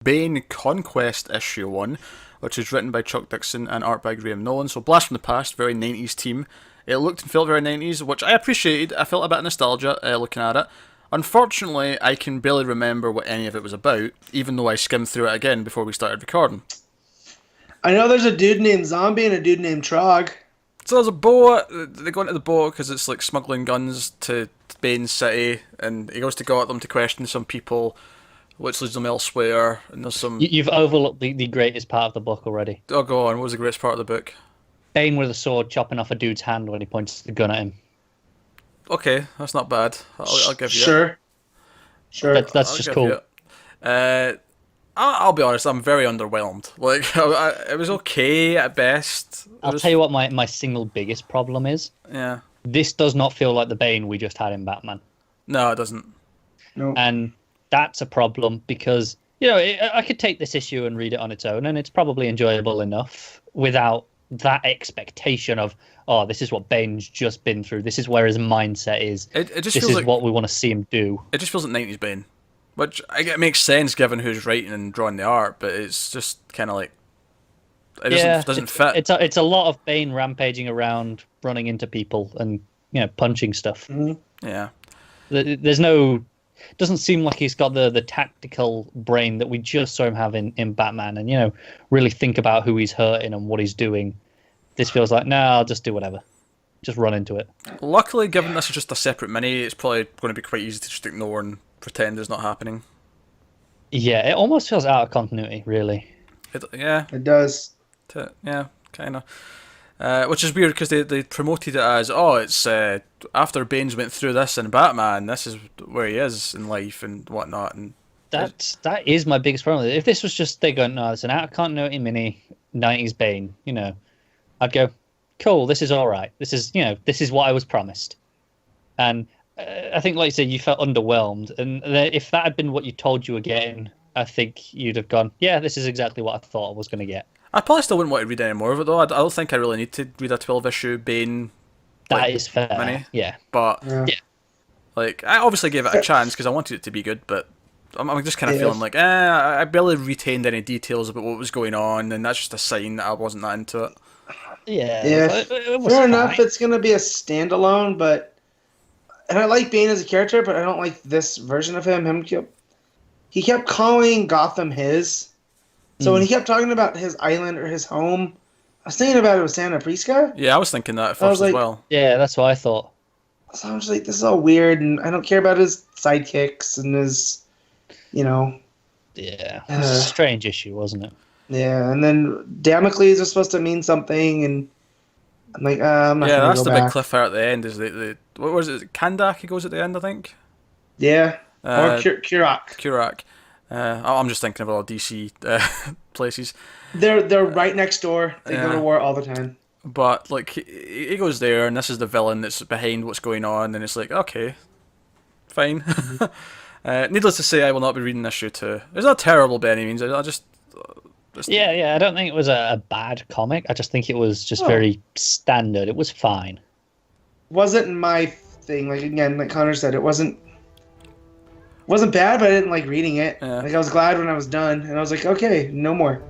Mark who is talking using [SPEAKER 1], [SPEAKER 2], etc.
[SPEAKER 1] Bane Conquest issue 1, which is written by Chuck Dixon and art by Graham Nolan. So Blast from the Past, very 90s team. It looked and felt very 90s, which I appreciated. I felt a bit of nostalgia looking at it. Unfortunately, I can barely remember what any of it was about, even though I skimmed through it again before we started recording.
[SPEAKER 2] I know there's a dude named Zombie and a dude named Trog.
[SPEAKER 1] So there's a boat. They go into the boat because it's like smuggling guns to Bane's city, and he goes to go at them to question some people, which leads them elsewhere. And there's some.
[SPEAKER 3] You've overlooked the greatest part of the book already.
[SPEAKER 1] Oh, go on. What was the greatest part of the book?
[SPEAKER 3] Bane with a sword chopping off a dude's hand when he points the gun at him.
[SPEAKER 1] Okay, that's not bad. I'll give you
[SPEAKER 2] Sure.
[SPEAKER 1] it.
[SPEAKER 2] Sure.
[SPEAKER 3] That's just cool.
[SPEAKER 1] I'll be honest, I'm very underwhelmed. Like, it was okay at best.
[SPEAKER 3] I'll tell you what my single biggest problem is.
[SPEAKER 1] Yeah.
[SPEAKER 3] This does not feel like the Bane we just had in Batman.
[SPEAKER 1] No, it doesn't.
[SPEAKER 2] No.
[SPEAKER 3] And that's a problem because, I could take this issue and read it on its own, and it's probably enjoyable enough without that expectation of, oh, this is what Bane's just been through. This is where his mindset is.
[SPEAKER 1] This
[SPEAKER 3] is like, what we want to see him do.
[SPEAKER 1] It just feels like 90s Bane. Which, it makes sense given who's writing and drawing the art, but it's just kind of like... It doesn't fit.
[SPEAKER 3] It's a lot of Bane rampaging around, running into people, and, punching stuff.
[SPEAKER 2] Mm-hmm.
[SPEAKER 1] Yeah.
[SPEAKER 3] There's no... Doesn't seem like he's got the tactical brain that we just saw him have in Batman, and really think about who he's hurting and what he's doing. This feels like, I'll just do whatever, just run into it.
[SPEAKER 1] Luckily, given this is just a separate mini, it's probably going to be quite easy to just ignore and pretend it's not happening.
[SPEAKER 3] Yeah, it almost feels out of continuity, really.
[SPEAKER 2] It does.
[SPEAKER 1] Yeah, kind of. Which is weird because they promoted it as, it's after Bane's went through this in Batman, this is where he is in life and whatnot. And
[SPEAKER 3] that is my biggest problem. If this was just they going, no, it's an out of continuity mini 90s Bane, I'd go, cool, this is all right. This is what I was promised. And I think, like you said, you felt underwhelmed, and if that had been what you told you were getting, I think you'd have gone, yeah, this is exactly what I thought I was going to get.
[SPEAKER 1] I probably still wouldn't want to read any more of it, though. I don't think I really need to read a 12-issue Bane.
[SPEAKER 3] That is fair.
[SPEAKER 1] Mini.
[SPEAKER 3] Yeah.
[SPEAKER 1] But,
[SPEAKER 3] yeah.
[SPEAKER 1] Like, I obviously gave it a chance because I wanted it to be good, but I'm just kind of feeling like, I barely retained any details about what was going on, and that's just a sign that I wasn't that into it.
[SPEAKER 3] Yeah.
[SPEAKER 2] It was fair enough, it's going to be a standalone, but... And I like Bane as a character, but I don't like this version of him. He kept calling Gotham his. So when he kept talking about his island or his home, I was thinking about it with Santa Prisca.
[SPEAKER 1] Yeah, I was thinking that at first as well.
[SPEAKER 3] Yeah, that's what I thought.
[SPEAKER 2] So I was like, this is all weird, and I don't care about his sidekicks and his,
[SPEAKER 3] Yeah, it was a strange issue, wasn't it?
[SPEAKER 2] Yeah, and then Damocles was supposed to mean something, and I'm like, I'm not
[SPEAKER 1] that's the
[SPEAKER 2] back.
[SPEAKER 1] big cliffhanger at the end. Is what was it? Kandak he goes at the end, I think.
[SPEAKER 2] Yeah, or Kurak.
[SPEAKER 1] Kurak. I'm just thinking of all DC places.
[SPEAKER 2] They're right next door. They go to war all the time.
[SPEAKER 1] But like he goes there, and this is the villain that's behind what's going on, and it's like, okay, fine. Needless to say, I will not be reading issue 2. It's not terrible by any means. I just
[SPEAKER 3] yeah. I don't think it was a bad comic. I just think it was just very standard. It was fine.
[SPEAKER 2] Wasn't my thing. Like again, like Connor said, it wasn't bad, but I didn't like reading it.
[SPEAKER 1] Yeah.
[SPEAKER 2] Like I was glad when I was done, and I was like, okay, no more.